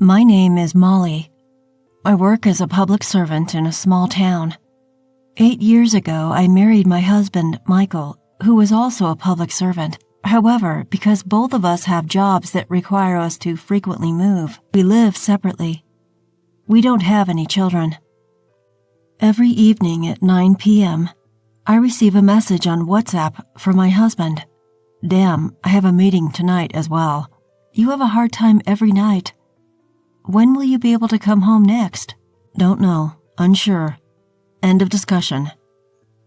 My name is Molly. I work as a public servant in a small town. 8 years ago, I married my husband, Michael, who was also a public servant. However, because both of us have jobs that require us to frequently move, we live separately. We don't have any children. Every evening at 9 p.m., I receive a message on WhatsApp from my husband. Damn, I have a meeting tonight as well. You have a hard time every night. When will you be able to come home next? Don't know. Unsure. End of discussion.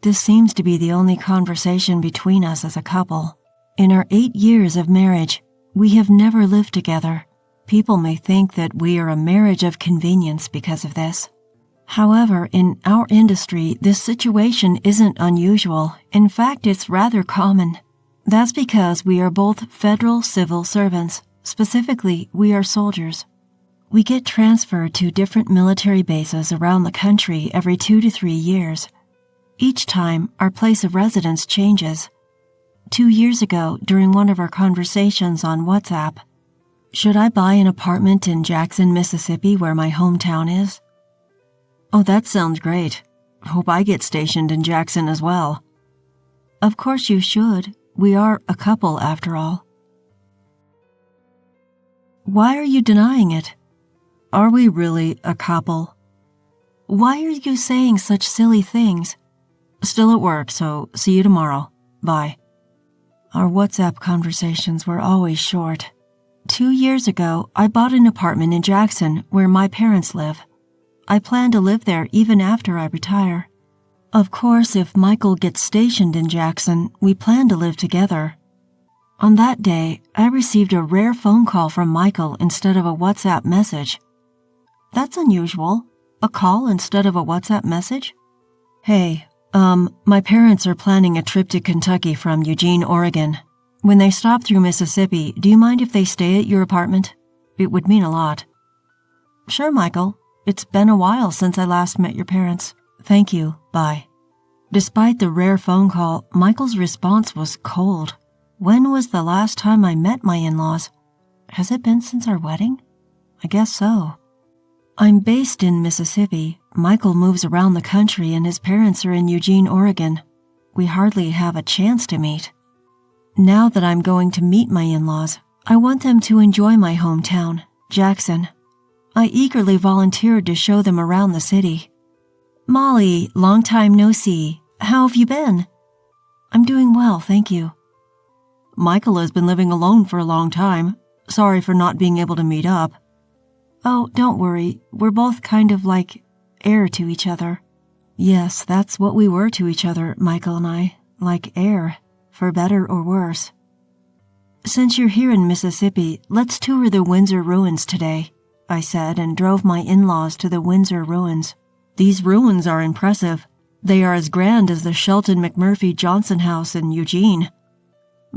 This seems to be the only conversation between us as a couple. In our 8 years of marriage, we have never lived together. People may think that we are a marriage of convenience because of this. However, in our industry, this situation isn't unusual. In fact, it's rather common. That's because we are both federal civil servants. Specifically, we are soldiers. We get transferred to different military bases around the country every 2 to 3 years. Each time, our place of residence changes. 2 years ago, during one of our conversations on WhatsApp, should I buy an apartment in Jackson, Mississippi, where my hometown is? Oh, that sounds great. Hope I get stationed in Jackson as well. Of course you should. We are a couple after all. Why are you denying it? Are we really a couple? Why are you saying such silly things? Still at work, so see you tomorrow. Bye. Our WhatsApp conversations were always short. 2 years ago, I bought an apartment in Jackson where my parents live. I plan to live there even after I retire. Of course, if Michael gets stationed in Jackson, we plan to live together. On that day, I received a rare phone call from Michael instead of a WhatsApp message. That's unusual. A call instead of a WhatsApp message? Hey, my parents are planning a trip to Kentucky from Eugene, Oregon. When they stop through Mississippi, do you mind if they stay at your apartment? It would mean a lot. Sure, Michael. It's been a while since I last met your parents. Thank you. Bye. Despite the rare phone call, Michael's response was cold. When was the last time I met my in-laws? Has it been since our wedding? I guess so. I'm based in Mississippi. Michael moves around the country and his parents are in Eugene, Oregon. We hardly have a chance to meet. Now that I'm going to meet my in-laws, I want them to enjoy my hometown, Jackson. I eagerly volunteered to show them around the city. Molly, long time no see. How have you been? I'm doing well, thank you. Michael has been living alone for a long time. Sorry for not being able to meet up. Oh, don't worry. We're both kind of like air to each other. Yes, that's what we were to each other, Michael and I. Like air, for better or worse. Since you're here in Mississippi, let's tour the Windsor ruins today, I said and drove my in-laws to the Windsor ruins. These ruins are impressive. They are as grand as the Shelton McMurphy Johnson house in Eugene.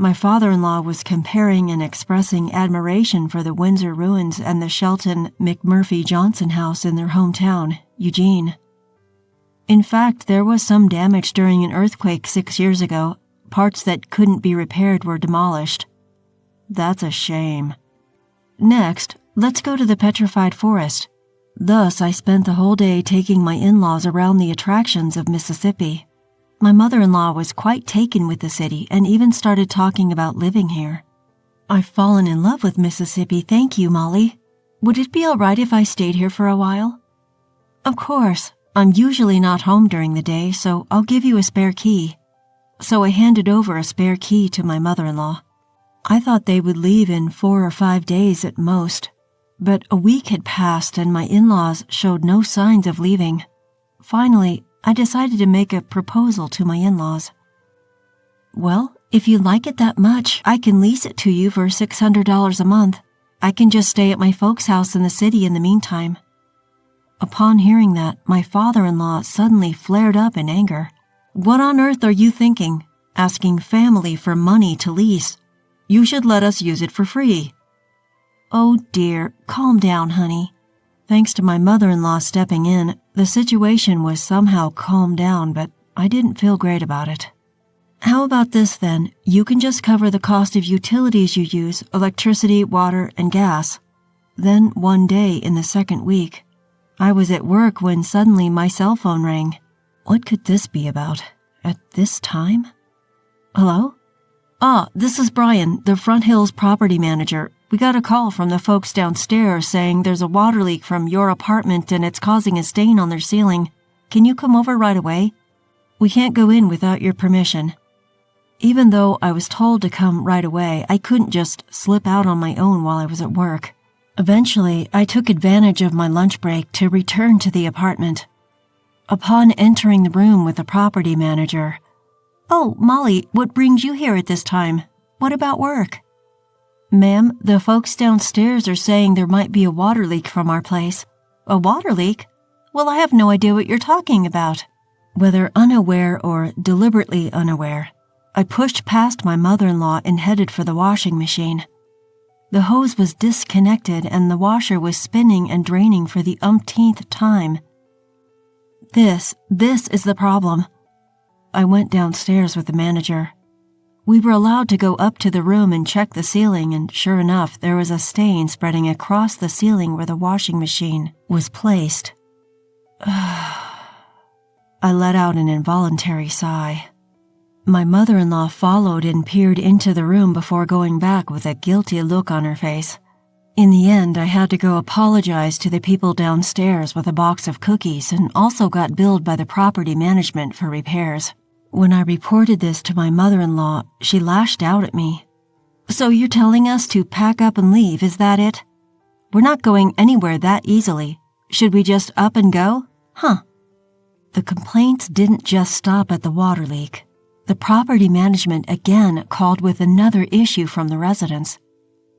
My father-in-law was comparing and expressing admiration for the Windsor ruins and the Shelton McMurphy Johnson house in their hometown, Eugene. In fact, there was some damage during an earthquake 6 years ago. Parts that couldn't be repaired were demolished. That's a shame. Next, let's go to the petrified forest. Thus, I spent the whole day taking my in-laws around the attractions of Mississippi. My mother-in-law was quite taken with the city and even started talking about living here. I've fallen in love with Mississippi, thank you, Molly. Would it be all right if I stayed here for a while? Of course. I'm usually not home during the day, so I'll give you a spare key. So I handed over a spare key to my mother-in-law. I thought they would leave in 4 or 5 days at most. But a week had passed and my in-laws showed no signs of leaving. Finally, I decided to make a proposal to my in-laws. Well, if you like it that much, I can lease it to you for $600 a month. I can just stay at my folks' house in the city in the meantime. Upon hearing that, my father-in-law suddenly flared up in anger. What on earth are you thinking? Asking family for money to lease. You should let us use it for free. Oh dear, calm down, honey. Thanks to my mother-in-law stepping in, the situation was somehow calmed down, but I didn't feel great about it. How about this then? You can just cover the cost of utilities you use, electricity, water, and gas. Then one day in the second week, I was at work when suddenly my cell phone rang. What could this be about? At this time? Hello? This is Brian, the Front Hills property manager. We got a call from the folks downstairs saying there's a water leak from your apartment and it's causing a stain on their ceiling. Can you come over right away? We can't go in without your permission. Even though I was told to come right away, I couldn't just slip out on my own while I was at work. Eventually, I took advantage of my lunch break to return to the apartment. Upon entering the room with the property manager, "Oh, Molly, what brings you here at this time? What about work?" "Ma'am, the folks downstairs are saying there might be a water leak from our place." "A water leak? Well, I have no idea what you're talking about." Whether unaware or deliberately unaware, I pushed past my mother-in-law and headed for the washing machine. The hose was disconnected and the washer was spinning and draining for the umpteenth time. This is the problem. I went downstairs with the manager. We were allowed to go up to the room and check the ceiling, and sure enough, there was a stain spreading across the ceiling where the washing machine was placed. I let out an involuntary sigh. My mother-in-law followed and peered into the room before going back with a guilty look on her face. In the end, I had to go apologize to the people downstairs with a box of cookies and also got billed by the property management for repairs. When I reported this to my mother-in-law, she lashed out at me. "So you're telling us to pack up and leave, is that it? We're not going anywhere that easily. Should we just up and go? Huh." The complaints didn't just stop at the water leak. The property management again called with another issue from the residents.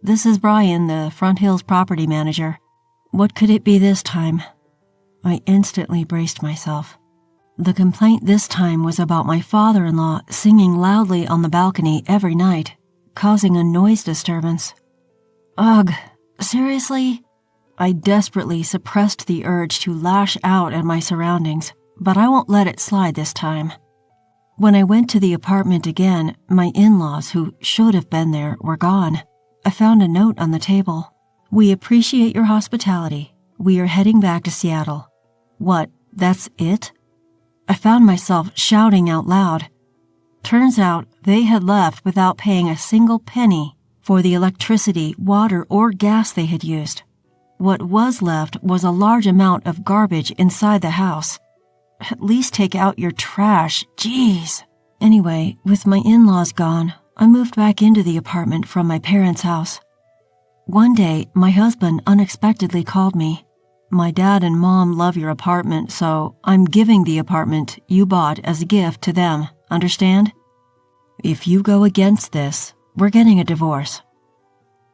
"This is Brian, the Front Hills property manager. What could it be this time?" I instantly braced myself. The complaint this time was about my father-in-law singing loudly on the balcony every night, causing a noise disturbance. Ugh, seriously? I desperately suppressed the urge to lash out at my surroundings, but I won't let it slide this time. When I went to the apartment again, my in-laws, who should have been there, were gone. I found a note on the table. "We appreciate your hospitality. We are heading back to Seattle." What, that's it? I found myself shouting out loud. Turns out they had left without paying a single penny for the electricity, water, or gas they had used. What was left was a large amount of garbage inside the house. At least take out your trash, jeez. Anyway, with my in-laws gone, I moved back into the apartment from my parents' house. One day, my husband unexpectedly called me. "My dad and mom love your apartment, so I'm giving the apartment you bought as a gift to them, understand? If you go against this, we're getting a divorce."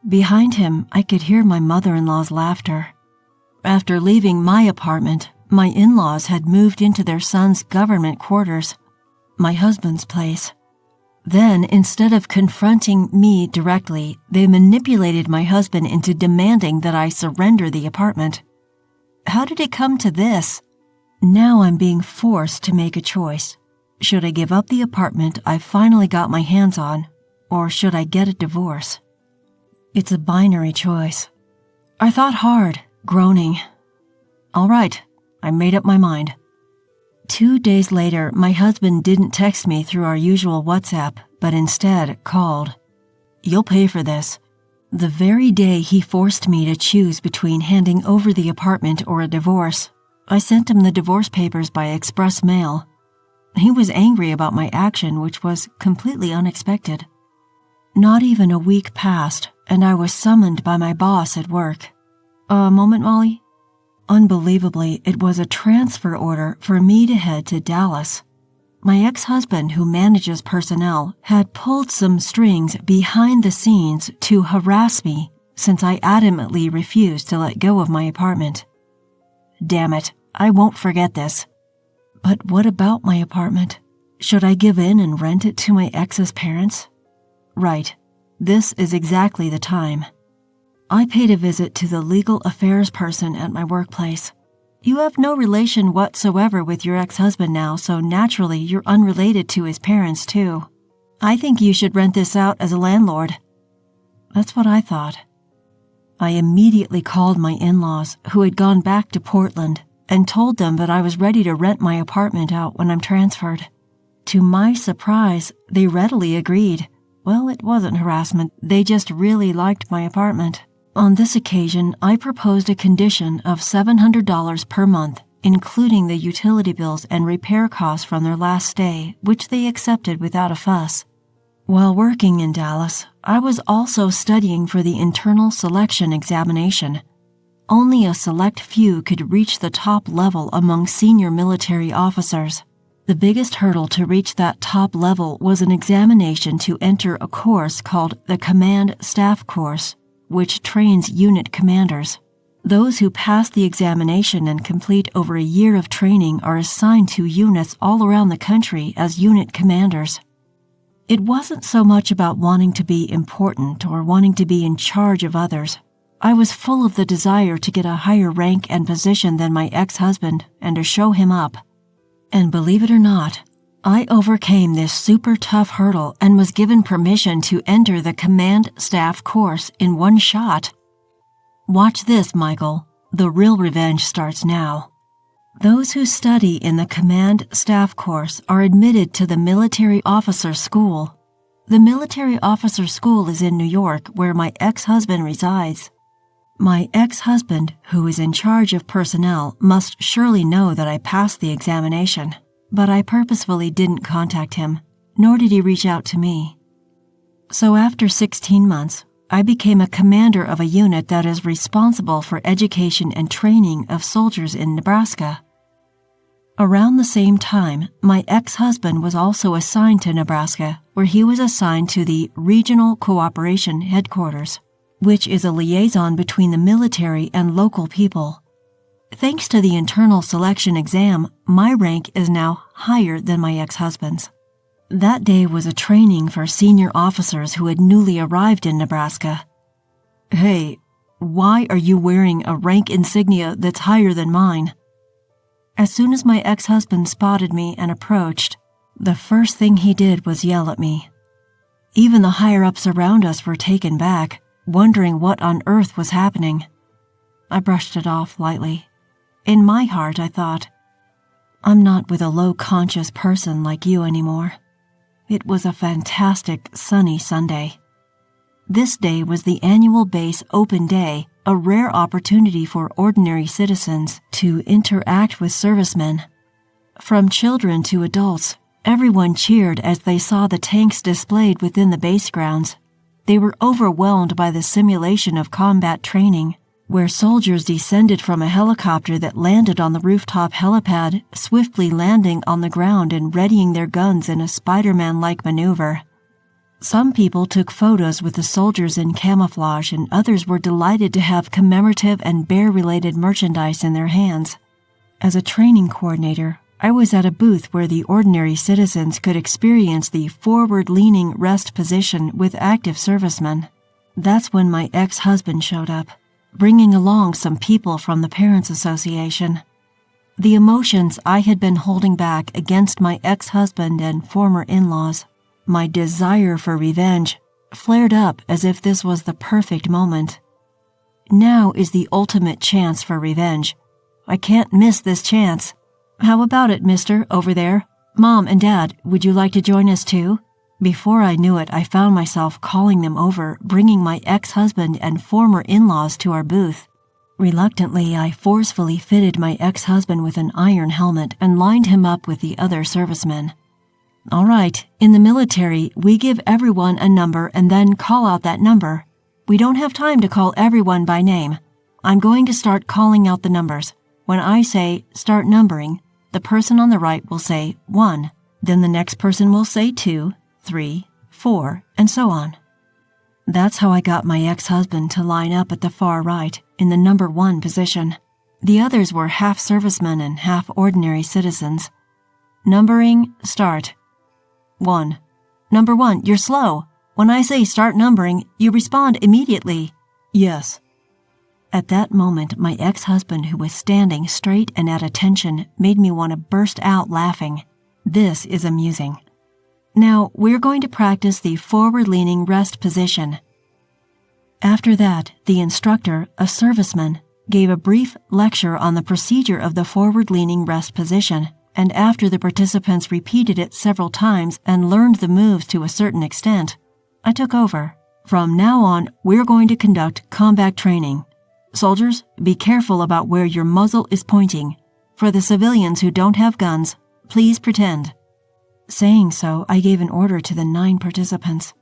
Behind him, I could hear my mother-in-law's laughter. After leaving my apartment, my in-laws had moved into their son's government quarters, my husband's place. Then, instead of confronting me directly, they manipulated my husband into demanding that I surrender the apartment. How did it come to this? Now I'm being forced to make a choice. Should I give up the apartment I finally got my hands on, or should I get a divorce? It's a binary choice. I thought hard, groaning. All right, I made up my mind. 2 days later, my husband didn't text me through our usual WhatsApp, but instead called. "You'll pay for this." The very day he forced me to choose between handing over the apartment or a divorce, I sent him the divorce papers by express mail. He was angry about my action, which was completely unexpected. Not even a week passed, and I was summoned by my boss at work. "A moment, Molly?" Unbelievably, it was a transfer order for me to head to Dallas. My ex-husband, who manages personnel, had pulled some strings behind the scenes to harass me since I adamantly refused to let go of my apartment. Damn it, I won't forget this. But what about my apartment? Should I give in and rent it to my ex's parents? Right, this is exactly the time. I paid a visit to the legal affairs person at my workplace. "You have no relation whatsoever with your ex-husband now, so naturally you're unrelated to his parents too. I think you should rent this out as a landlord." That's what I thought. I immediately called my in-laws, who had gone back to Portland, and told them that I was ready to rent my apartment out when I'm transferred. To my surprise, they readily agreed. Well, it wasn't harassment, they just really liked my apartment. On this occasion, I proposed a condition of $700 per month, including the utility bills and repair costs from their last stay, which they accepted without a fuss. While working in Dallas, I was also studying for the internal selection examination. Only a select few could reach the top level among senior military officers. The biggest hurdle to reach that top level was an examination to enter a course called the Command Staff Course, which trains unit commanders. Those who pass the examination and complete over a year of training are assigned to units all around the country as unit commanders. It wasn't so much about wanting to be important or wanting to be in charge of others. I was full of the desire to get a higher rank and position than my ex-husband and to show him up. And believe it or not, I overcame this super tough hurdle and was given permission to enter the Command Staff course in one shot. Watch this, Michael. The real revenge starts now. Those who study in the Command Staff course are admitted to the Military Officer School. The Military Officer School is in New York, where my ex-husband resides. My ex-husband, who is in charge of personnel, must surely know that I passed the examination, but I purposefully didn't contact him, nor did he reach out to me. So after 16 months, I became a commander of a unit that is responsible for education and training of soldiers in Nebraska. Around the same time, my ex-husband was also assigned to Nebraska, where he was assigned to the Regional Cooperation Headquarters, which is a liaison between the military and local people. Thanks to the internal selection exam, my rank is now higher than my ex-husband's. That day was a training for senior officers who had newly arrived in Nebraska. Hey, why are you wearing a rank insignia that's higher than mine? As soon as my ex-husband spotted me and approached, the first thing he did was yell at me. Even the higher-ups around us were taken back, wondering what on earth was happening. I brushed it off lightly. In my heart, I thought, I'm not with a low-conscious person like you anymore. It was a fantastic, sunny Sunday. This day was the annual base open day, a rare opportunity for ordinary citizens to interact with servicemen. From children to adults, everyone cheered as they saw the tanks displayed within the base grounds. They were overwhelmed by the simulation of combat training, where soldiers descended from a helicopter that landed on the rooftop helipad, swiftly landing on the ground and readying their guns in a Spider-Man-like maneuver. Some people took photos with the soldiers in camouflage, and others were delighted to have commemorative and bear-related merchandise in their hands. As a training coordinator, I was at a booth where the ordinary citizens could experience the forward-leaning rest position with active servicemen. That's when my ex-husband showed up, bringing along some people from the Parents Association. The emotions I had been holding back against my ex-husband and former in-laws, my desire for revenge, flared up as if this was the perfect moment. Now is the ultimate chance for revenge. I can't miss this chance. How about it, mister, over there? Mom and Dad, would you like to join us too? Before I knew it, I found myself calling them over, bringing my ex-husband and former in-laws to our booth. Reluctantly, I forcefully fitted my ex-husband with an iron helmet and lined him up with the other servicemen. All right, in the military, we give everyone a number and then call out that number. We don't have time to call everyone by name. I'm going to start calling out the numbers. When I say start numbering, the person on the right will say 1, then the next person will say 2, 3, 4, and so on. That's how I got my ex-husband to line up at the far right, in the number 1 position. The others were half servicemen and half ordinary citizens. Numbering, start. 1. Number 1, you're slow. When I say start numbering, you respond immediately. Yes. At that moment, my ex-husband, who was standing straight and at attention, made me want to burst out laughing. This is amusing. Now, we're going to practice the forward-leaning rest position. After that, the instructor, a serviceman, gave a brief lecture on the procedure of the forward-leaning rest position, and after the participants repeated it several times and learned the moves to a certain extent, I took over. From now on, we're going to conduct combat training. Soldiers, be careful about where your muzzle is pointing. For the civilians who don't have guns, please pretend. Saying so, I gave an order to the 9 participants.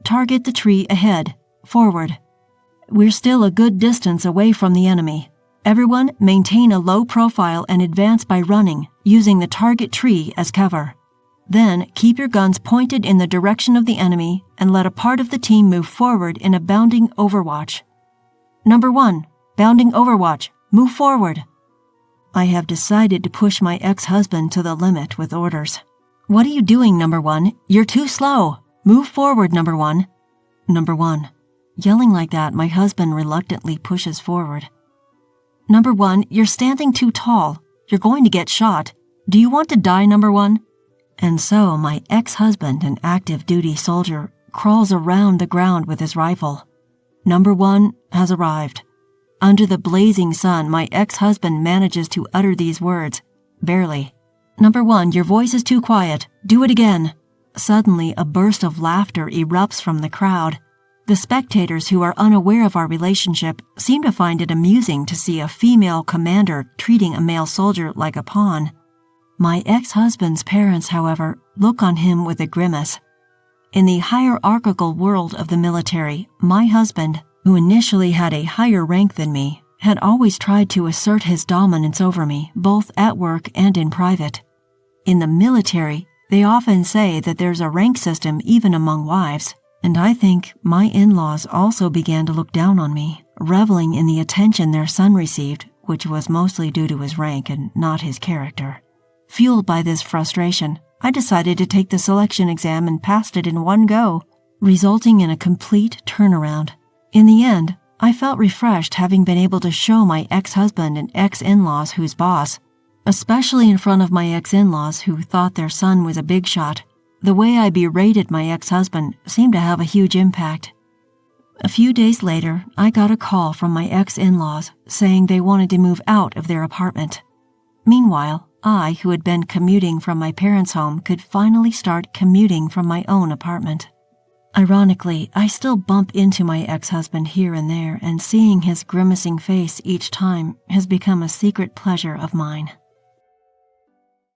Target the tree ahead. Forward. We're still a good distance away from the enemy. Everyone maintain a low profile and advance by running, using the target tree as cover. Then keep your guns pointed in the direction of the enemy and let a part of the team move forward in a bounding overwatch. Number 1, bounding overwatch, move forward. I have decided to push my ex-husband to the limit with orders. What are you doing, Number 1? You're too slow. Move forward, Number 1. Number 1. Yelling like that, my husband reluctantly pushes forward. Number 1, you're standing too tall. You're going to get shot. Do you want to die, Number 1? And so my ex-husband, an active duty soldier, crawls around the ground with his rifle. Number 1 has arrived. Under the blazing sun, my ex-husband manages to utter these words, barely. Number 1, your voice is too quiet. Do it again. Suddenly, a burst of laughter erupts from the crowd. The spectators who are unaware of our relationship seem to find it amusing to see a female commander treating a male soldier like a pawn. My ex-husband's parents, however, look on him with a grimace. In the hierarchical world of the military, my husband, who initially had a higher rank than me, had always tried to assert his dominance over me, both at work and in private. In the military, they often say that there's a rank system even among wives. And I think my in-laws also began to look down on me, reveling in the attention their son received, which was mostly due to his rank and not his character. Fueled by this frustration, I decided to take the selection exam and passed it in one go, resulting in a complete turnaround. In the end, I felt refreshed having been able to show my ex-husband and ex-in-laws who's boss, especially in front of my ex-in-laws who thought their son was a big shot. The way I berated my ex-husband seemed to have a huge impact. A few days later, I got a call from my ex-in-laws saying they wanted to move out of their apartment. Meanwhile, I, who had been commuting from my parents' home, could finally start commuting from my own apartment. Ironically, I still bump into my ex-husband here and there, and seeing his grimacing face each time has become a secret pleasure of mine.